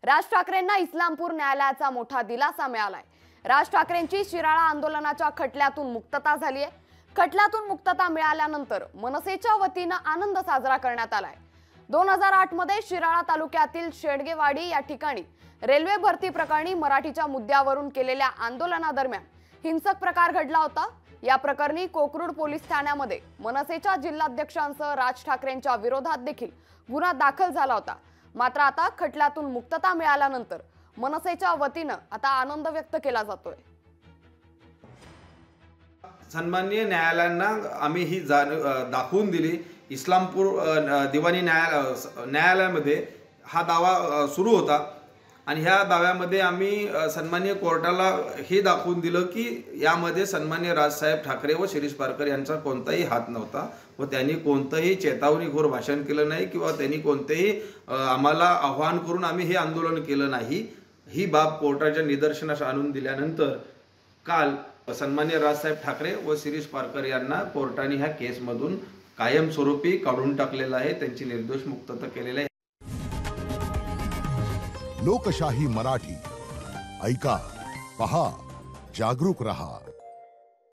राज ठाकरेंना इस्लामपूर न्यायालयाचा मोठा दिलासा मिळालाय। राज ठाकरेंची शिराळा आंदोलनाच्या खटल्यातून मुक्तता झाली आहे। खटल्यातून मुक्तता मिळाल्यानंतर मनसेच्या वतीने आनंद साजरा करण्यात आलाय। 2008 मध्ये शिराळा तालुक्यातील शेडगेवाडी या ठिकाणी रेल्वे भरती प्रकरणी मराठीच्या मुद्द्यावरून केलेल्या आंदोलनादरम्यान हिंसक प्रकार घडला होता। या प्रकरणी कोकरूड पोलीस ठाण्यामध्ये मनसेच्या जिल्हाध्यक्षांसह राज ठाकरेंच्या विरोधात देखील गुन्हा दाखल झाला होता। मात्र आता खटल्यातून मुक्तता मिळाल्यानंतर मनसेच्या वतीने आता आनंद व्यक्त केला जातोय। सन्माननीय न्यायालयांना आम्ही ही दाखवून दिली। इस्लामपूर दिवाणी न्यायालयामध्ये हा दावा सुरू होता आणि ह्या दाव्यामध्ये आम्ही सन्माननीय कोर्टाला हे दाखवून दिलं की यामध्ये सन्माननीय राजसाहेब ठाकरे व शिरीष पारकर यांचा कोणताही हात नव्हता व त्यांनी कोणतंही चेतावणीखोर भाषण केलं नाही किंवा त्यांनी कोणतेही आम्हाला आव्हान करून आम्ही हे आंदोलन केलं नाही। ही बाब कोर्टाच्या निदर्शनास आणून दिल्यानंतर काल सन्माननीय राजसाहेब ठाकरे व शिरीष पारकर यांना कोर्टाने ह्या केसमधून कायमस्वरूपी काढून टाकलेलं आहे, त्यांची निर्दोष मुक्तता केलेली आहे। लोकशाही मराठी ऐका, पहा, जागरूक रहा।